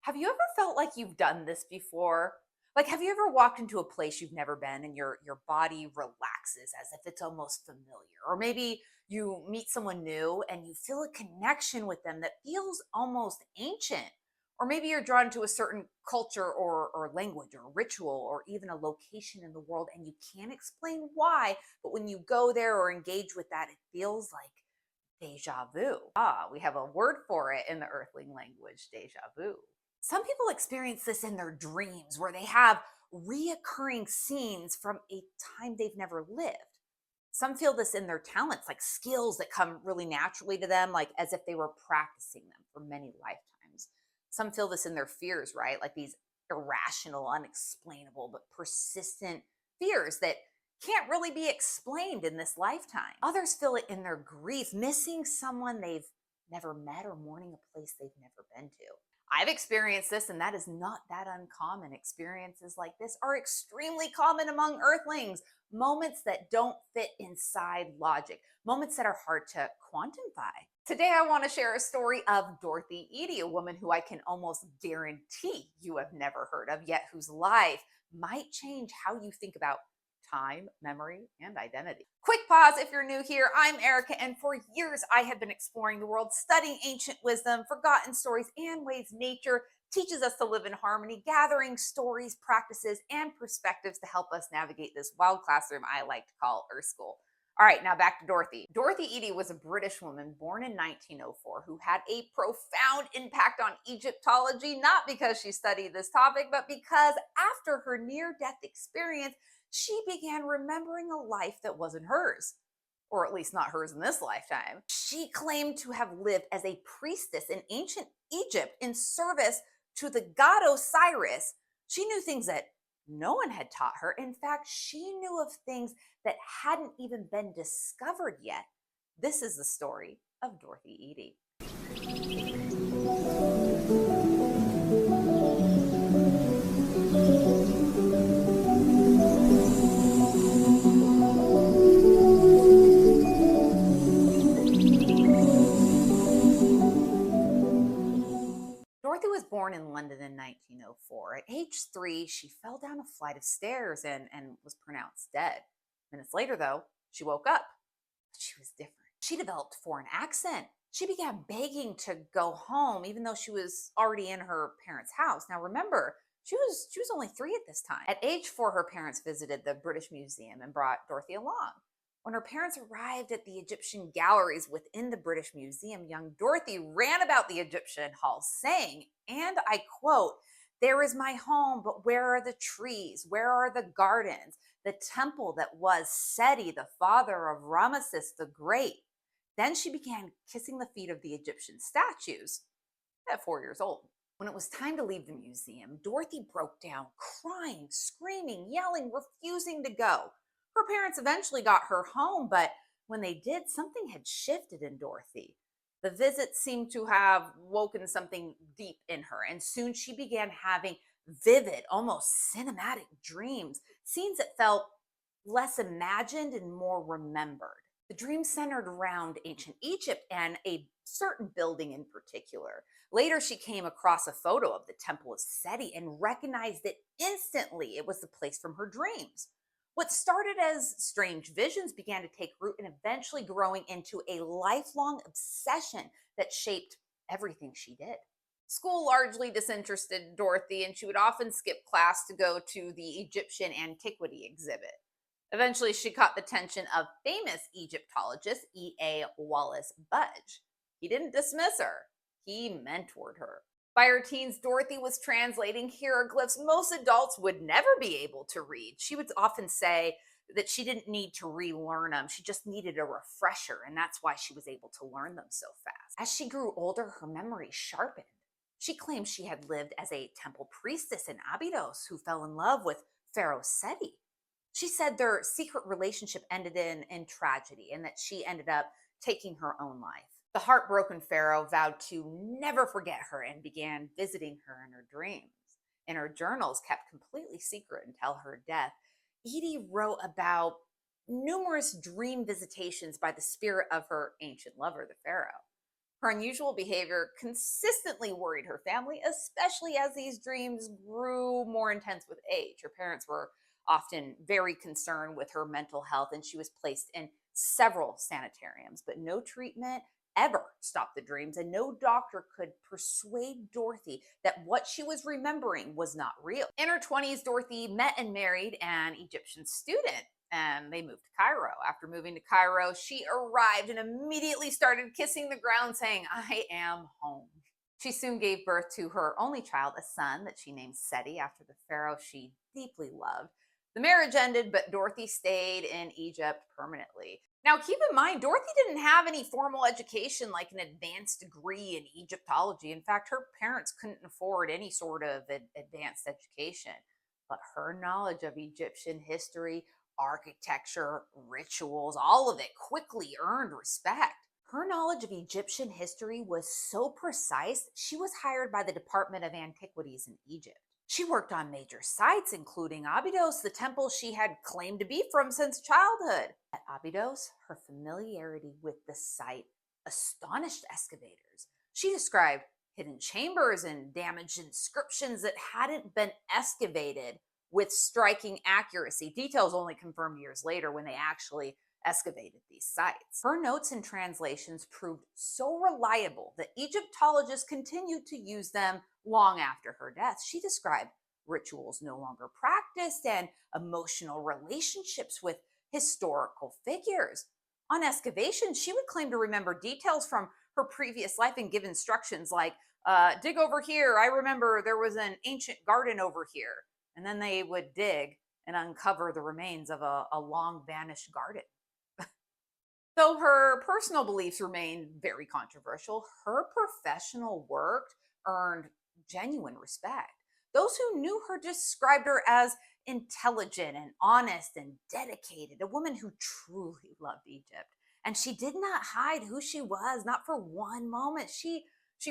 Have you ever felt like you've done this before? Like, have you ever walked into a place you've never been and your body relaxes as if it's almost familiar? Or maybe you meet someone new and you feel a connection with them that feels almost ancient. Or maybe you're drawn to a certain culture or language or ritual or even a location in the world and you can't explain why, but when you go there or engage with that, it feels like deja vu. We have a word for it in the earthling language, deja vu. Some people experience this in their dreams where they have reoccurring scenes from a time they've never lived. Some feel this in their talents, like skills that come really naturally to them, like as if they were practicing them for many lifetimes. Some feel this in their fears, right? Like these irrational, unexplainable, but persistent fears that can't really be explained in this lifetime. Others feel it in their grief, missing someone they've never met or mourning a place they've never been to. I've experienced this, and that is not that uncommon. Experiences like this are extremely common among earthlings. Moments that don't fit inside logic, moments that are hard to quantify. Today, I want to share a story of Dorothy Eady, a woman who I can almost guarantee you have never heard of, yet whose life might change how you think about time, memory, and identity. Quick pause if you're new here. I'm Erica, and for years I have been exploring the world, studying ancient wisdom, forgotten stories, and ways nature teaches us to live in harmony, gathering stories, practices, and perspectives to help us navigate this wild classroom I like to call Earth School. All right, now back to Dorothy. Dorothy Eady was a British woman born in 1904 who had a profound impact on Egyptology, not because she studied this topic, but because after her near death experience, she began remembering a life that wasn't hers, or at least not hers in this lifetime. She claimed to have lived as a priestess in ancient Egypt in service to the god Osiris. She knew things that no one had taught her. In fact, she knew of things that hadn't even been discovered yet. This is the story of Dorothy Eady. Dorothy was born in London in 1904. At age 3, she fell down a flight of stairs and was pronounced dead. Minutes later, though, she woke up, but she was different. She developed a foreign accent. She began begging to go home, even though she was already in her parents' house. Now, remember, she was only 3 at this time. At age 4, her parents visited the British Museum and brought Dorothy along. When her parents arrived at the Egyptian galleries within the British Museum, young Dorothy ran about the Egyptian hall saying, and I quote, "There is my home, but where are the trees? Where are the gardens? The temple that was Seti, the father of Ramesses the Great." Then she began kissing the feet of the Egyptian statues at 4 years old. When it was time to leave the museum, Dorothy broke down, crying, screaming, yelling, refusing to go. Her parents eventually got her home, but when they did, something had shifted in Dorothy. The visit seemed to have woken something deep in her, and soon she began having vivid, almost cinematic dreams, scenes that felt less imagined and more remembered. The dream centered around ancient Egypt and a certain building in particular. Later, she came across a photo of the Temple of Seti and recognized it instantly. It was the place from her dreams. What started as strange visions began to take root and eventually growing into a lifelong obsession that shaped everything she did. School largely disinterested Dorothy, and she would often skip class to go to the Egyptian antiquity exhibit. Eventually, she caught the attention of famous Egyptologist E.A. Wallace Budge. He didn't dismiss her, he mentored her. By her teens, Dorothy was translating hieroglyphs most adults would never be able to read. She would often say that she didn't need to relearn them, she just needed a refresher, and that's why she was able to learn them so fast. As she grew older, her memory sharpened. She claimed she had lived as a temple priestess in Abydos who fell in love with Pharaoh Seti. She said their secret relationship ended in tragedy and that she ended up taking her own life. The heartbroken Pharaoh vowed to never forget her and began visiting her in her dreams. And her journals, kept completely secret until her death, Edie wrote about numerous dream visitations by the spirit of her ancient lover, the Pharaoh. Her unusual behavior consistently worried her family, especially as these dreams grew more intense with age. Her parents were often very concerned with her mental health, and she was placed in several sanitariums, but no treatment ever stopped the dreams, and no doctor could persuade Dorothy that what she was remembering was not real. In her 20s, Dorothy met and married an Egyptian student, and they moved to Cairo. After moving to Cairo, she arrived and immediately started kissing the ground, saying, "I am home." She soon gave birth to her only child, a son that she named Seti after the pharaoh she deeply loved. The marriage ended, but Dorothy stayed in Egypt permanently. Now, keep in mind, Dorothy didn't have any formal education like an advanced degree in Egyptology. In fact, her parents couldn't afford any sort of advanced education. But her knowledge of Egyptian history, architecture, rituals, all of it quickly earned respect. Her knowledge of Egyptian history was so precise, she was hired by the Department of Antiquities in Egypt. She worked on major sites, including Abydos, the temple she had claimed to be from since childhood. At Abydos, her familiarity with the site astonished excavators. She described hidden chambers and damaged inscriptions that hadn't been excavated with striking accuracy. Details only confirmed years later when they actually excavated these sites. Her notes and translations proved so reliable that Egyptologists continued to use them long after her death. She described rituals no longer practiced and emotional relationships with historical figures. On excavation, she would claim to remember details from her previous life and give instructions like, dig over here. I remember there was an ancient garden over here. And then they would dig and uncover the remains of a long vanished garden. Though her personal beliefs remained very controversial, her professional work earned genuine respect. Those who knew her described her as intelligent and honest and dedicated, a woman who truly loved Egypt. And she did not hide who she was, not for one moment. She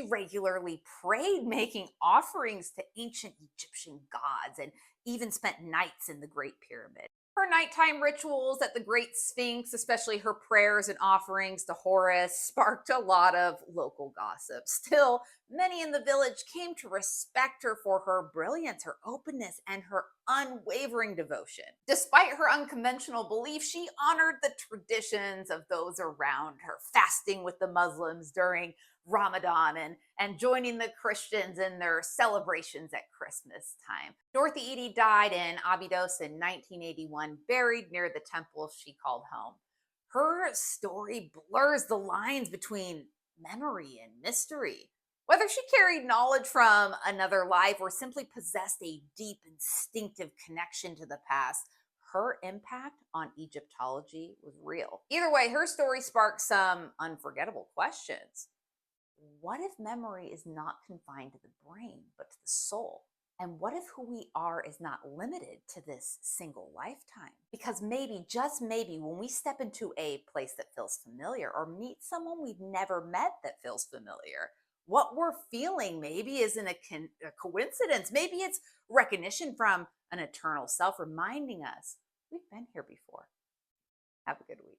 regularly prayed, making offerings to ancient Egyptian gods, and even spent nights in the Great Pyramid. Her nighttime rituals at the Great Sphinx, especially her prayers and offerings to Horus, sparked a lot of local gossip. Still, many in the village came to respect her for her brilliance, her openness, and her unwavering devotion. Despite her unconventional beliefs, she honored the traditions of those around her, fasting with the Muslims during Ramadan and joining the Christians in their celebrations at Christmas time. Dorothy Eady died in Abydos in 1981, buried near the temple she called home. Her story blurs the lines between memory and mystery. Whether she carried knowledge from another life or simply possessed a deep instinctive connection to the past, her impact on Egyptology was real. Either way, her story sparked some unforgettable questions. What if memory is not confined to the brain, but to the soul? And what if who we are is not limited to this single lifetime? Because maybe, just maybe, when we step into a place that feels familiar or meet someone we've never met that feels familiar, what we're feeling maybe isn't a coincidence. Maybe it's recognition from an eternal self reminding us we've been here before. Have a good week.